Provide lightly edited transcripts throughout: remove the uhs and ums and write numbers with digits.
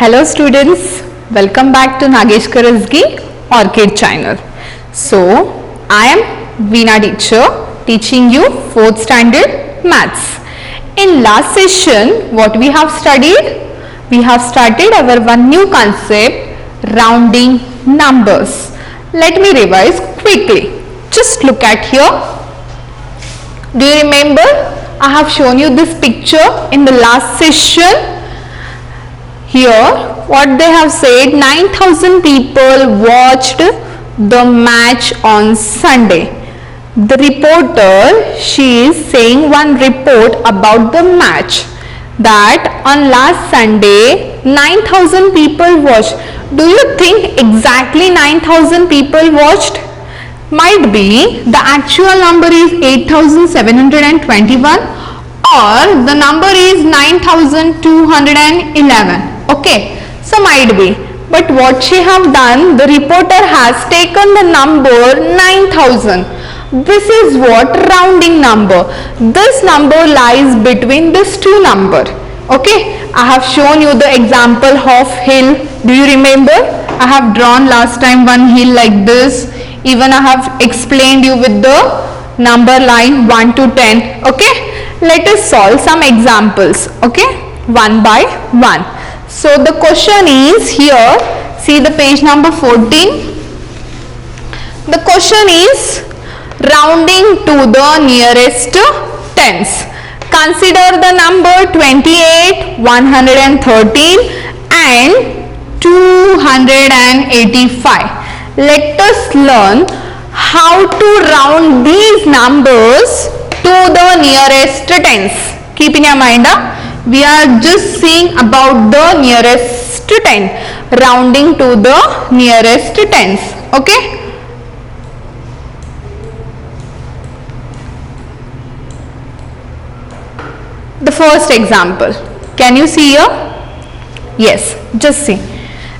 Hello students, welcome back to Nagesh Karasgi Orchid channel. So, I am Veena teacher teaching you 4th standard maths. In last session, what we have studied? We have started our one new concept, rounding numbers. Let me revise quickly. Just look at here. Do you remember? I have shown you this picture in the last session. Here what they have said, 9,000 people watched the match on Sunday. The reporter, she is saying one report about the match that on last Sunday 9,000 people watched. Do you think exactly 9,000 people watched? Might be the actual number is 8,721 or the number is 9,211. Okay, so might be, but what she have done, the reporter has taken the number 9,000. This is what rounding number. This number lies between these two number. Okay, I have shown you the example of hill. Do you remember? I have drawn last time one hill like this. Even I have explained you with the number line 1 to 10. Okay, let us solve some examples. Okay, one by one. So the question is here, see the page number 14. The question is rounding to the nearest tens. Consider the number 28, 113 and 285. Let us learn how to round these numbers to the nearest tens. Keep in your mind, we are just seeing about the nearest 10, rounding to the nearest tens. Okay. The first example, can you see here? Yes, just see.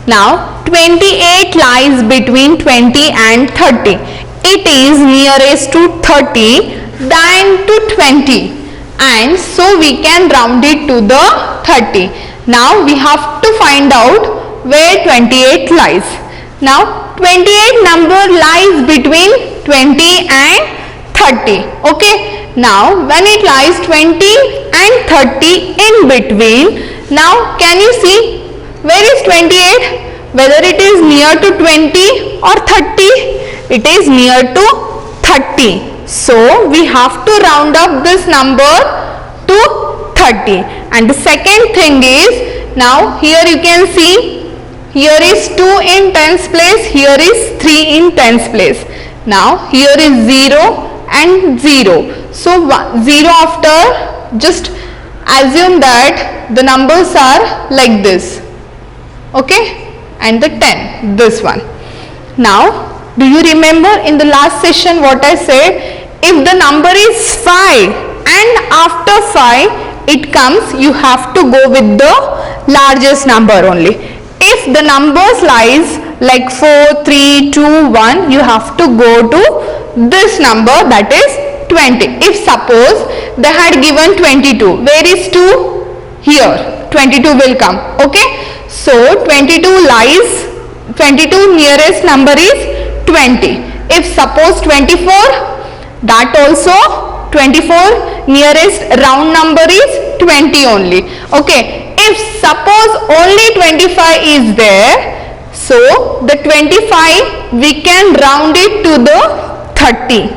Now 28 lies between 20 and 30. It is nearest to 30 than to 20. And so we can round it to the 30. Now we have to find out where 28 lies. Now 28 number lies between 20 and 30. Okay. Now when it lies 20 and 30 in between, now can you see where is 28? Whether it is near to 20 or 30? It is near to 30. So we have to round up this number to 30. And the second thing is, now here you can see, here is 2 in tens place, here is 3 in tens place. Now here is 0 and 0. So 0 after, just assume that the numbers are like this. Okay, and the 10, this one. Now do you remember in the last session what I said? If the number is 5 and after 5 it comes, you have to go with the largest number only. If the numbers lies like 4, 3, 2, 1, you have to go to this number, that is 20. If suppose they had given 22, where is 2? Here, 22 will come. Okay, so 22 lies, 22 nearest number is 20. If suppose 24, that also 24 nearest round number is 20 only. Okay, if suppose only 25 is there, so the 25 we can round it to the 30.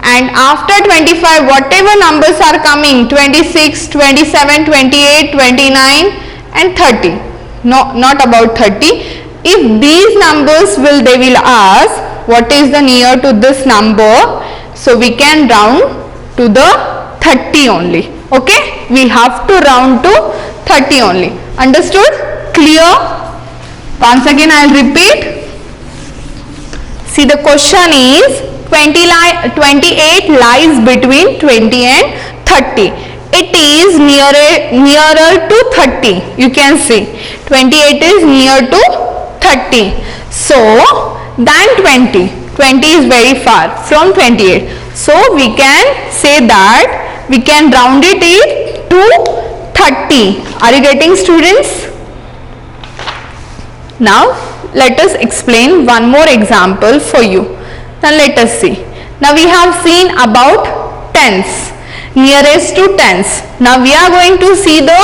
And after 25 whatever numbers are coming, 26, 27, 28, 29 and 30. No, not about 30. If these numbers they will ask what is the near to this number, so we can round to the 30 only. Okay, we have to round to 30 only. Understood? Clear? Once again I will repeat. See, the question is 28 lies between 20 and 30. It is nearer to 30. You can see 28 is near to 30. So than 20. 20 is very far from 28. So we can say that we can round it to 30. Are you getting, students? Now let us explain one more example for you. Now let us see. Now we have seen about tens, nearest to tens. Now we are going to see the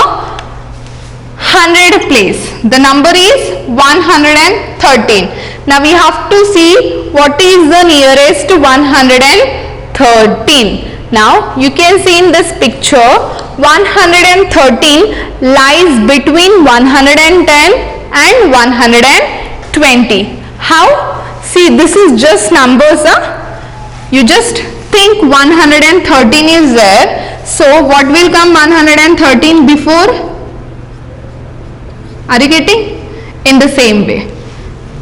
100 place. The number is 113. Now we have to see what is the nearest to 113. Now you can see in this picture 113 lies between 110 and 120. How? See, this is just numbers. You just think 113 is there. So what will come 113 before? Are you getting? In the same way.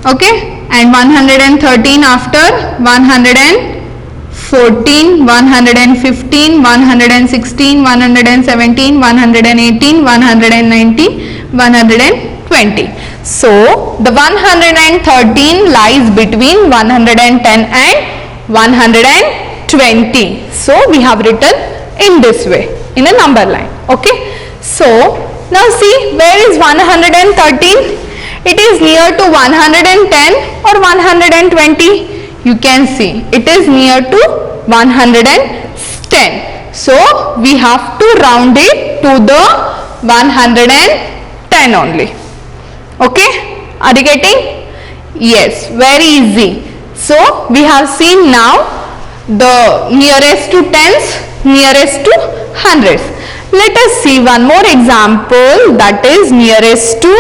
Okay? And 113 after 114, 115, 116, 117, 118, 119, 120. So the 113 lies between 110 and 120. So we have written in this way, in a number line. Okay? So now see, where is 113? It is near to 110 or 120. You can see it is near to 110. So we have to round it to the 110 only. Okay? Are you getting? Yes, very easy. So we have seen now the nearest to tens, nearest to hundreds. Let us see one more example, that is nearest to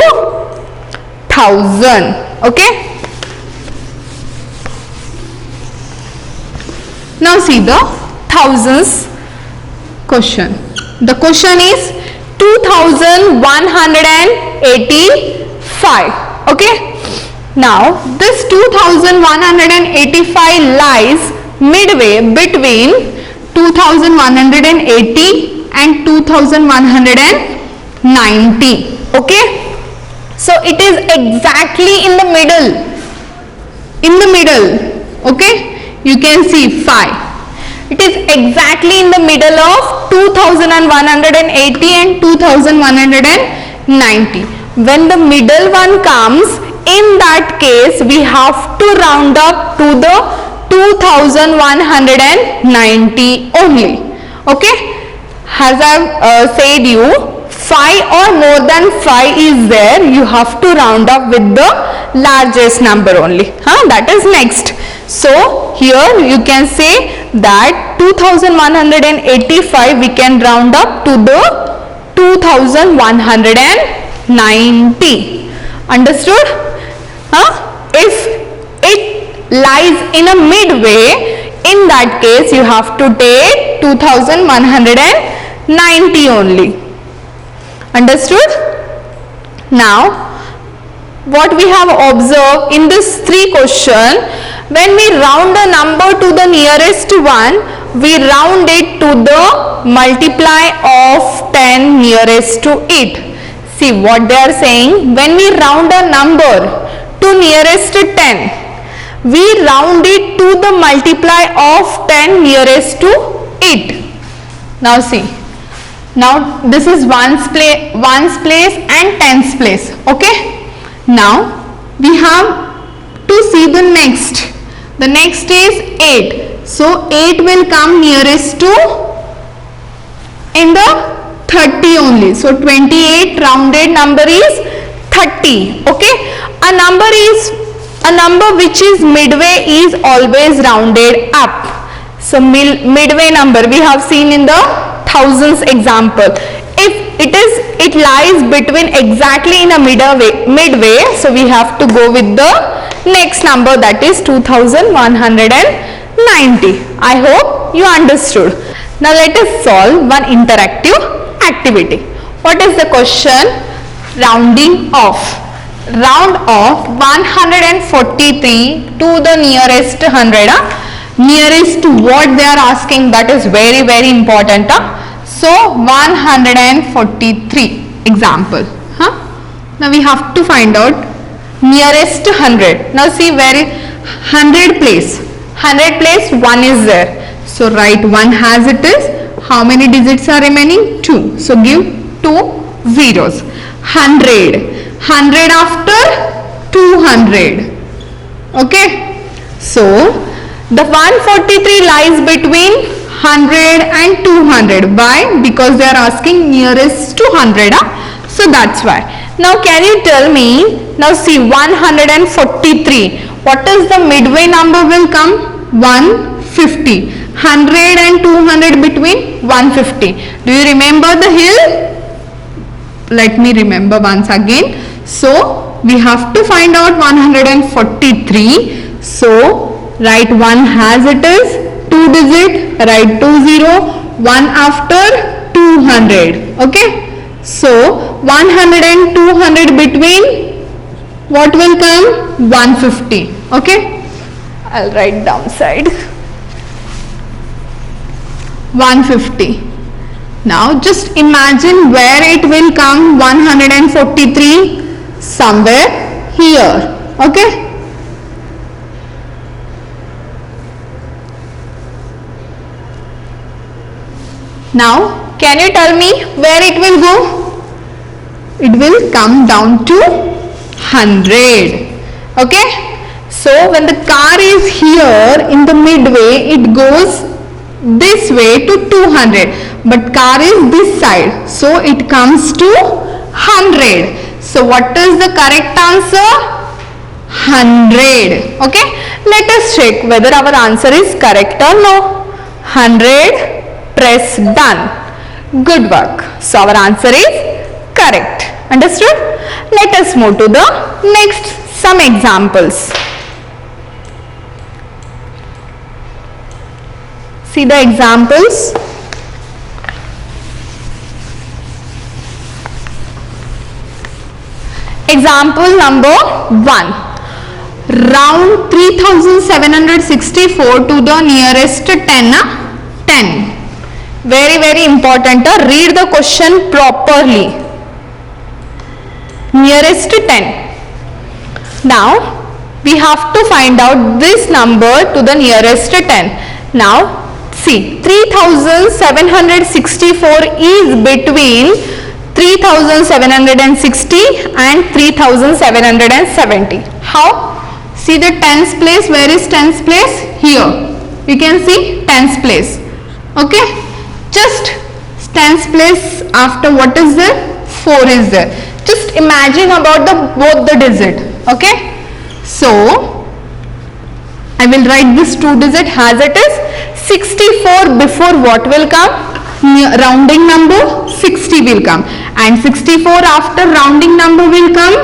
1000. Okay? Now see the thousands question. The question is 2185. Okay? Now this 2185 lies midway between 2180 and 2190. Okay? So it is exactly in the middle. In the middle. Okay? You can see 5. It is exactly in the middle of 2180 and 2190. When the middle one comes, in that case we have to round up to the 2190 only. Okay? As I have said you, 5 or more than 5 is there, you have to round up with the largest number only. That is next. So here you can say that 2185 we can round up to the 2190. Understood? If it lies in a midway, in that case you have to take 2190 only. Understood? Now what we have observed in this 3 question, when we round a number to the nearest one, we round it to the multiply of 10 nearest to it. See what they are saying, when we round a number to nearest to 10, we round it to the multiply of 10 nearest to it. Now see, now this is ones place and tens place. Okay? Now we have to see the next. The next is 8. So 8 will come nearest to in the 30 only. So 28 rounded number is 30. Okay? A number which is midway is always rounded up. So midway number we have seen in the thousands example. If it lies between exactly in a midway, so we have to go with the next number, that is 2190. I hope you understood. Now let us solve one interactive activity. What is the question? Rounding off. Round off 143 to the nearest 100. Nearest to what they are asking, that is very important. So 143 example. Now we have to find out nearest 100. Now see where is 100 place. 100 place 1 is there. So write 1 as it is. How many digits are remaining? 2. So give 2 zeros. 100. 100 after 200. Okay, so the 143 lies between 100 and 200. Why? Because they are asking nearest to 100. So that's why. Now can you tell me, now see 143, what is the midway number will come? 150. 100 and 200 between 150. Do you remember the hill? Let me remember once again. So we have to find out 143. So write 1 as it is, 2 digit, write 20, 1 after 200. Okay, so 100 and 200 between, what will come? 150. Okay, I'll write downside 150. Now just imagine where it will come. 143 somewhere here. Okay, now can you tell me where it will go? It will come down to 100. Okay, so when the car is here in the midway, it goes this way to 200, but car is this side, so it comes to 100. So what is the correct answer? 100. Okay, let us check whether our answer is correct or no. 100, press done. Good work. So our answer is correct. Understood? Let us move to the next some examples. See the examples. Example number 1. Round 3764 to the nearest 10. 10. Very important. Read the question properly. Nearest 10. Now we have to find out this number to the nearest 10. Now see, 3764 is between 3760 and 3770. How? See the tens place. Where is tens place? Here. You can see tens place. Okay, just tens place after what is there? 4 is there. Just imagine about the both the digit. Okay, so I will write this 2 digit as it is. 64 before what will come? Rounding number 60 will come, and 64 after rounding number will come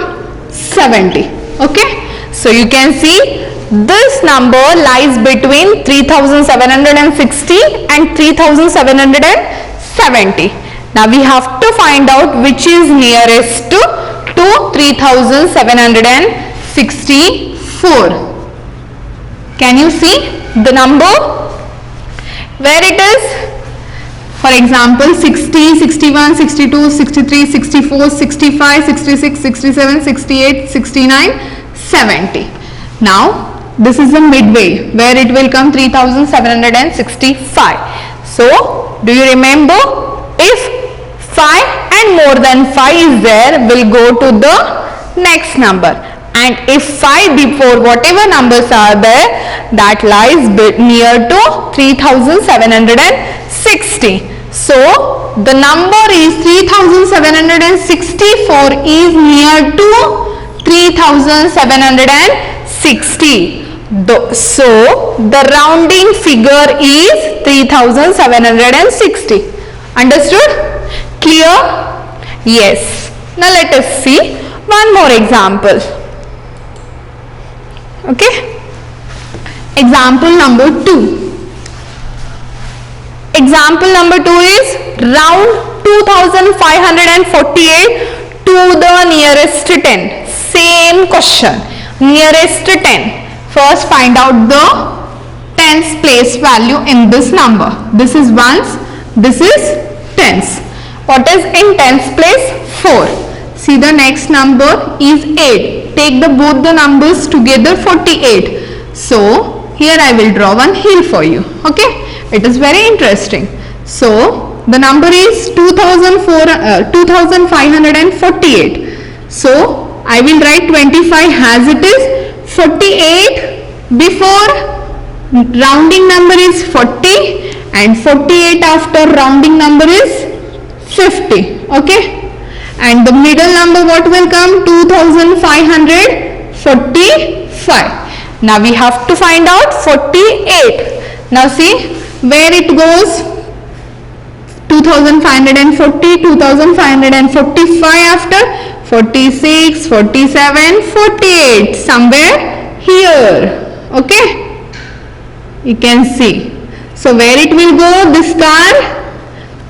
70. Okay, so you can see this number lies between 3760 and 3770. Now we have to find out which is nearest to 3764. Can you see the number where it is? For example, 60, 61, 62, 63, 64, 65, 66, 67, 68, 69, 70. Now this is the midway where it will come 3765. So do you remember, if 5 and more than 5 is there, will go to the next number, and if 5 before whatever numbers are there, that lies near to 3760. So the number is 3764 is near to 3760. So the rounding figure is 3760. Understood? Clear? Yes. Now let us see one more example. Okay, example number 2. Example number 2 is round 2548 to the nearest 10. Same question, nearest 10. First find out the tens place value in this number. This is ones, this is tens. What is in tens place? 4. See the next number is 8. Take the both the numbers together, 48. So here I will draw one hill for you. Okay, it is very interesting. So the number is 2548. So I will write 25 as it is. 48 before rounding number is 40 and 48 after rounding number is 50. Okay. And the middle number what will come? 2545. Now we have to find out 48. Now see where it goes. 2540, 2545 after 46, 47, 48. Somewhere here. Okay. You can see. So where it will go, this car?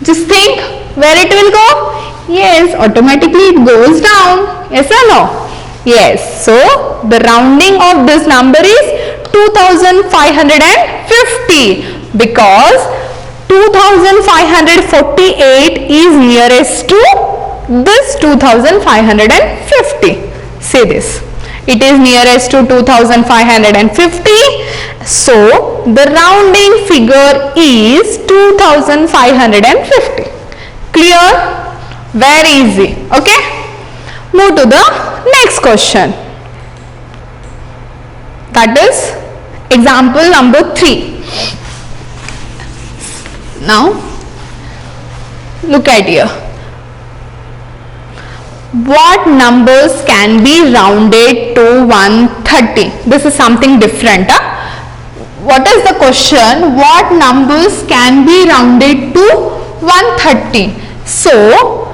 Just think where it will go. Yes, automatically it goes down. Yes or no? Yes. So the rounding of this number is 2550 because 2548 is nearest to this 2550. See this. It is nearest to 2550. So the rounding figure is 2550. Clear? Very easy. Okay. Move to the next question. That is example number 3. Now look at here. What numbers can be rounded to 130? This is something different. What is the question? What numbers can be rounded to 130? So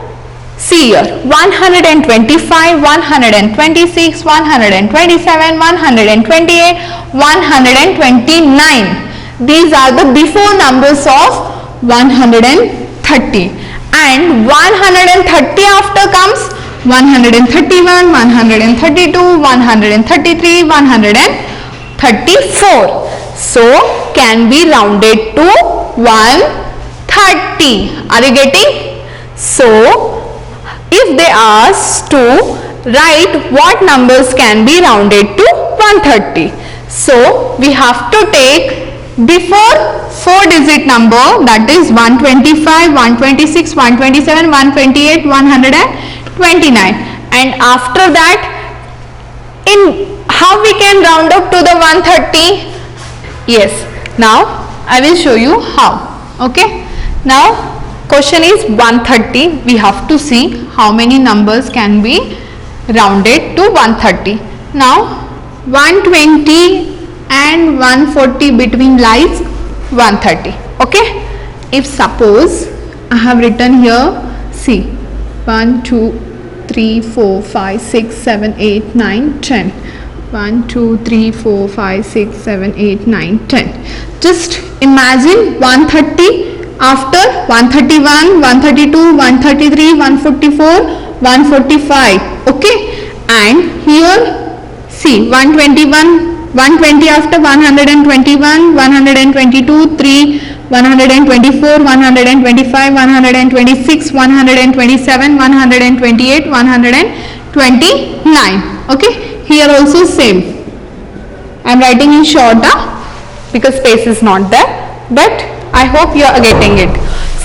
see here, 125, 126, 127, 128, 129. These are the before numbers of 130. And 130 after comes 131, 132, 133, 134. So can be rounded to 130. Are you getting? So if they ask to write what numbers can be rounded to 130, so we have to take before 4-digit number, that is 125, 126, 127, 128, 129, and after that, in how we can round up to the 130? Yes, now I will show you how. Okay, now question is 130. We have to see how many numbers can be rounded to 130. Now 120 and 140 between lies 130. Okay, if suppose I have written here, see 1 2 3 4 5 6 7 8 9 10. 1 2 3 4 5 6 7 8 9 10. Just imagine 130 after 131, 132, 133, 144, 145. Okay, and here see 121, 120 after 121, 122, 3, 124, 125, 126, 127, 128, 129. Okay, here also same. I am writing in short because space is not there, but I hope you are getting it.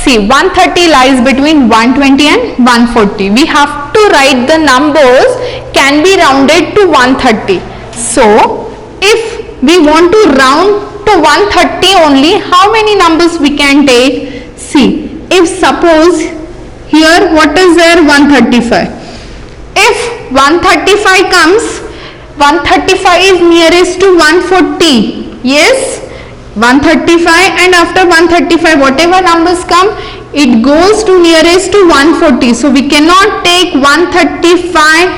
See, 130 lies between 120 and 140. We have to write the numbers can be rounded to 130. So if we want to round to 130 only, how many numbers we can take? See, if suppose here what is there? 135. If 135 comes, 135 is nearest to 140. Yes, 135, and after 135 whatever numbers come, it goes to nearest to 140. So we cannot take 135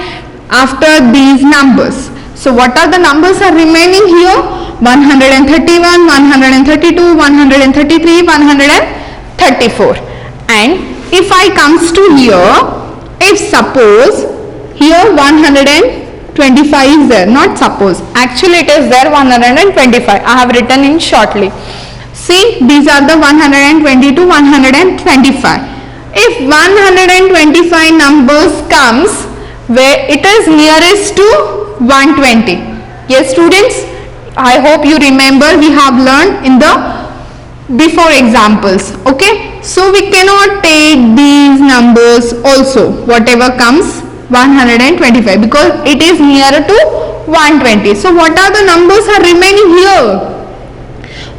after these numbers. So what are the numbers are remaining here? 131, 132, 133, 134. And if I comes to here, if suppose here 125 is there, not suppose, actually it is there 125. I have written in shortly. See, these are the 120 to 125. If 125 numbers comes where it is nearest to 120. Yes students, I hope you remember we have learned in the before examples. Okay, so we cannot take these numbers also, whatever comes 125 because it is nearer to 120. So what are the numbers are remaining here?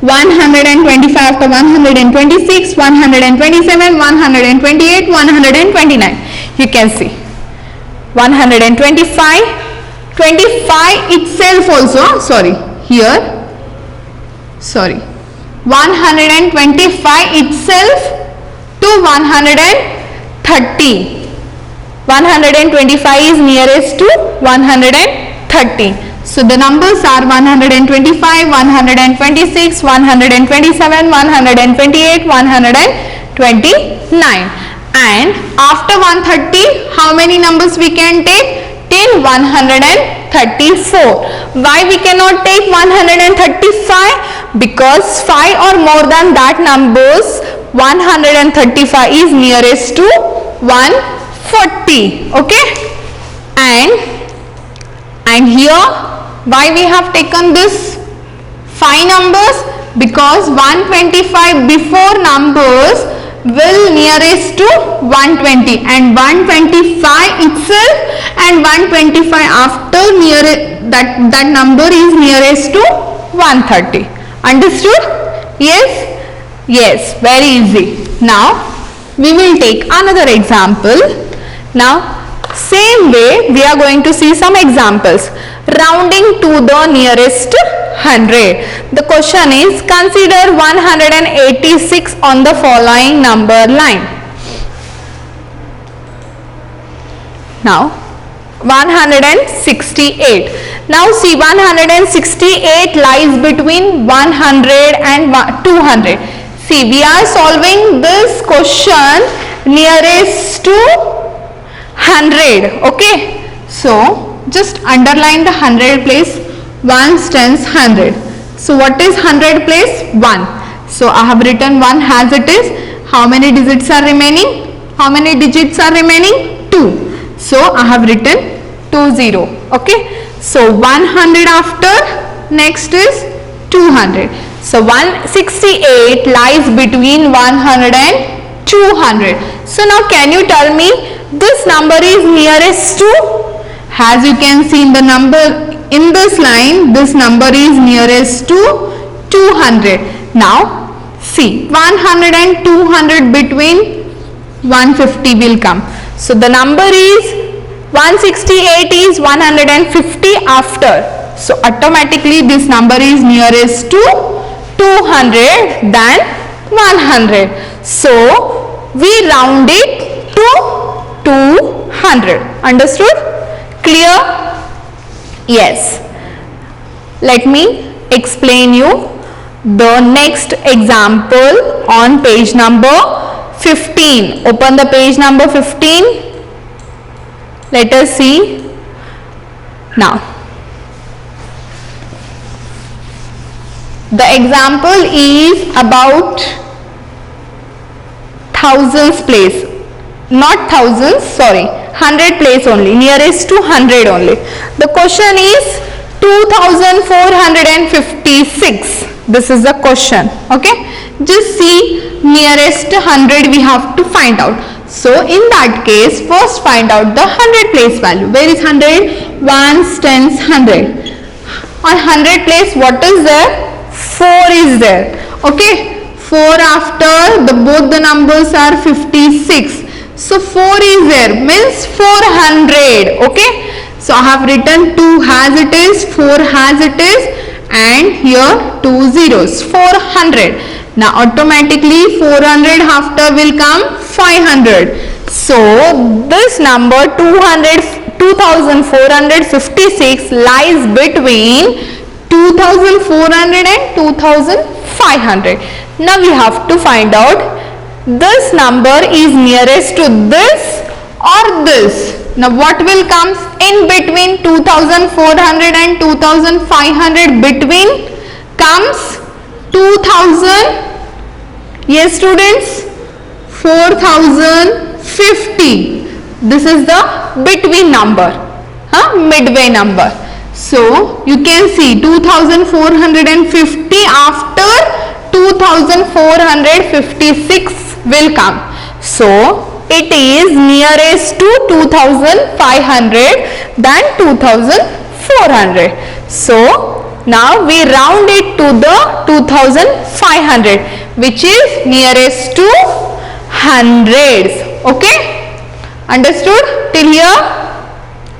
125 after 126, 127, 128, 129. You can see 125, 25 itself also, sorry, here, sorry, 125 itself to 130. 125 is nearest to 130. So the numbers are 125, 126, 127, 128, 129. And after 130, how many numbers we can take? Till 134. Why we cannot take 135? Because 5 or more than that numbers, 135 is nearest to 140. Okay? And here, why we have taken this 5 numbers? Because 125 before numbers will nearest to 120 and 125 itself and 125 after that number is nearest to 130. Understood? Yes? Yes, very easy. Now we will take another example. Now same way we are going to see some examples. Rounding to the nearest 100. The question is, consider 186 on the following number line. Now 168. Now see, 168 lies between 100 and 200. See, we are solving this question nearest to 100. Okay, so just underline the 100 place. 1 stands 100. So what is 100 place? 1. So I have written 1 as it is. How many digits are remaining? How many digits are remaining? 2. So I have written 20. Okay. So 100 after, next is 200. So 168 lies between 100 and 200. So now can you tell me this number is nearest to? As you can see in the number in this line, this number is nearest to 200. Now see, 100 and 200 between 150 will come. So the number is 168 is 150 after. So automatically this number is nearest to 200 than 100. So we round it to 200. Understood? Clear? Yes. Let me explain you the next example on page number 15. Open the page number 15. Let us see. Now, the example is about thousands place. Not thousands, sorry, 100 place only, nearest to 100 only. The question is 2456. This is the question. Okay, just see, nearest 100 we have to find out. So in that case, first find out the 100 place value. Where is 100? 1 stands 100. On 100 place, what is there? 4 is there. Okay, 4 after both the numbers are 56. So 4 is there, means 400. Okay, so I have written 2 as it is, 4 as it is, and here 2 zeros, 400. Now automatically 400 after will come 500. So this number 2456 lies between 2400 and 2500. Now we have to find out this number is nearest to this or this. Now what will comes in between 2400 and 2500? Between comes 2000. Yes students, 4050. This is the between number, midway number. So you can see 2450 after 2456 will come. So it is nearest to 2500 than 2400. So now we round it to the 2500, which is nearest to hundreds. Okay, understood till here?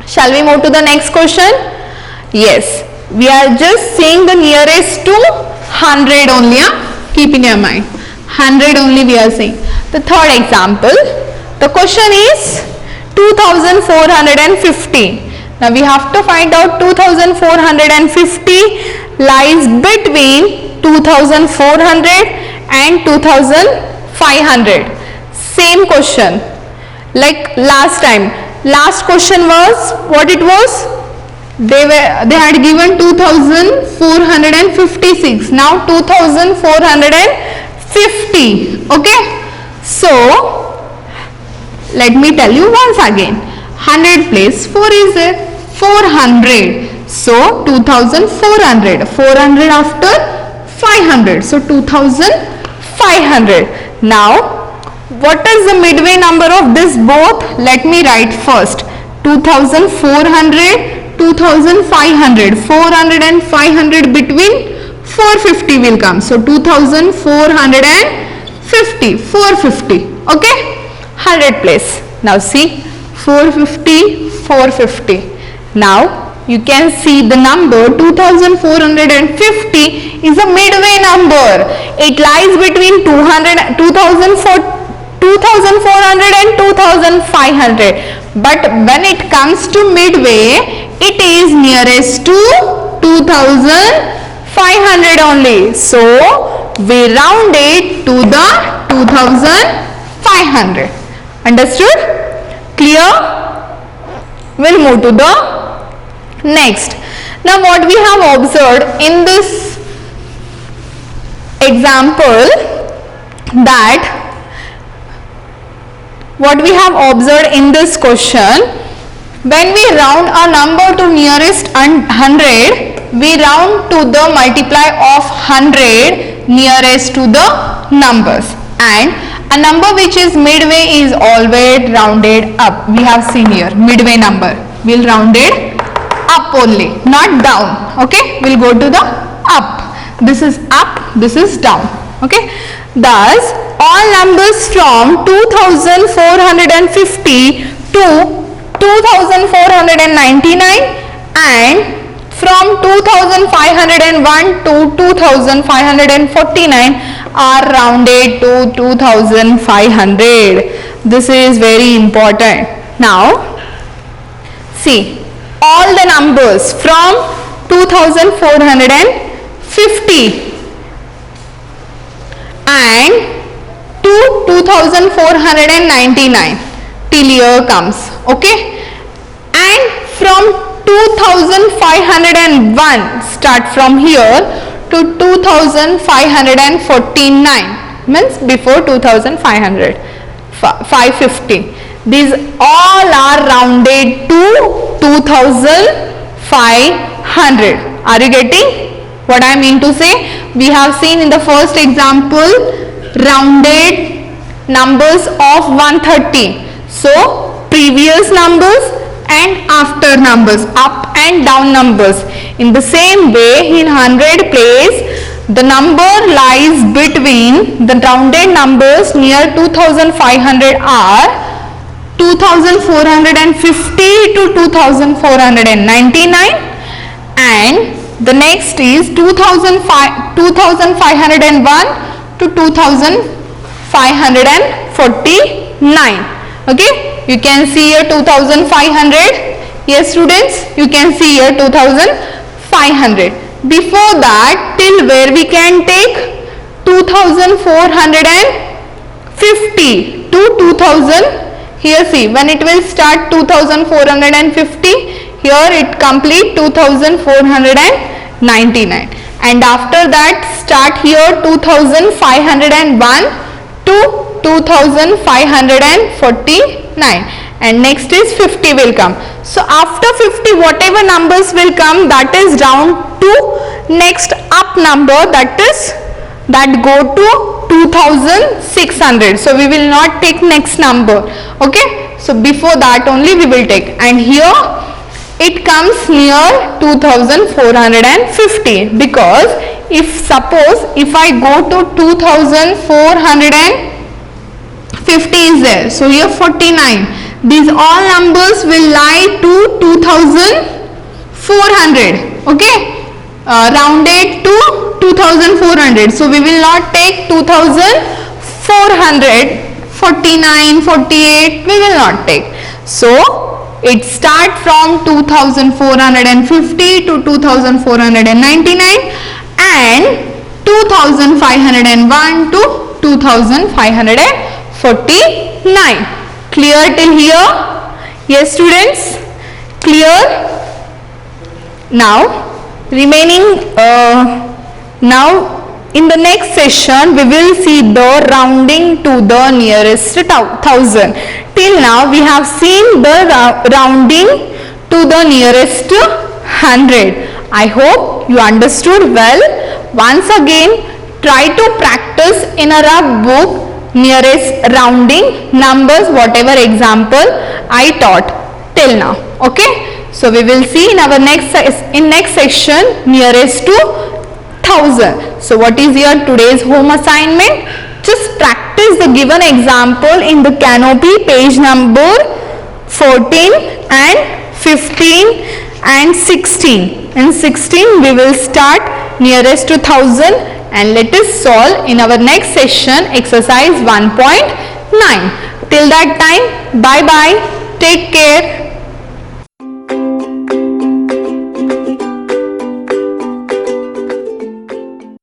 Shall we move to the next question? Yes, we are just seeing the nearest to 100 only. Keep in your mind, 100 only we are seeing. The third example, the question is 2450. Now we have to find out 2450 lies between 2400 and 2500. Same question like last time. Last question was what it was? They had given 2456. Now 2450. Okay. So let me tell you once again. 100 place 4 is there. 400. So 2400. 400 after 500. So 2500. Now what is the midway number of this both? Let me write first. 2400. 2500, 400 and 500 between 450 will come. So 2450, 450. Okay, 100 place. Now see 450, 450. Now you can see the number 2450 is a midway number. It lies between 2400 and 2500. But when it comes to midway, it is nearest to 2500 only. So we round it to the 2500. Understood? Clear? We'll move to the next. Now what we have observed in this example, that what we have observed in this question, when we round a number to nearest 100, we round to the multiply of 100 nearest to the numbers, and a number which is midway is always rounded up. We have seen here midway number, we'll round it up only, not down. Okay, we'll go to the up. This is up, this is down. Okay, thus all numbers from 2450 to 2499 and from 2501 to 2549 are rounded to 2500. This is very important. Now see, all the numbers from 2450 and to 2499 till here comes. Okay, and from 2501 start from here to 2549, means before 2500, 550. These all are rounded to 2500. Are you getting what I mean to say? We have seen in the first example rounded numbers of 130. So previous numbers and after numbers, up and down numbers. In the same way, in 100 place, the number lies between the rounded numbers near 2500 are 2450 to 2499, and the next is 2501 to 2549. Okay, you can see here 2500. Yes students, you can see here 2500. Before that, till where we can take 2450 to 2000. Here see, when it will start 2450, here it complete 2499, and after that start here 2501 to 2549, and next is 50 will come. So after 50, whatever numbers will come, that is round to next up number, that go to 2600. So we will not take next number. Okay, so before that only we will take, and here it comes near 2450, because if suppose if I go to 2450 is there, so here 49, these all numbers will lie to 2400. Okay, rounded to 2400, so we will not take 2400, 49, 48 we will not take. So it start from 2450 to 2499 and 2501 to 2549. Clear till here? Yes students? Clear? Now remaining, now in the next session we will see the rounding to the nearest thousand. Till now we have seen the rounding to the nearest 100. I hope you understood well. Once again try to practice in a rough book nearest rounding numbers, whatever example I taught till now. Okay, so we will see in our next section nearest to 1000. So what is your today's home assignment? Just practice the given example in the canopy, page number 14 and 15 and 16. In 16 we will start nearest to 1000, and let us solve in our next session exercise 1.9. Till that time, bye bye, take care.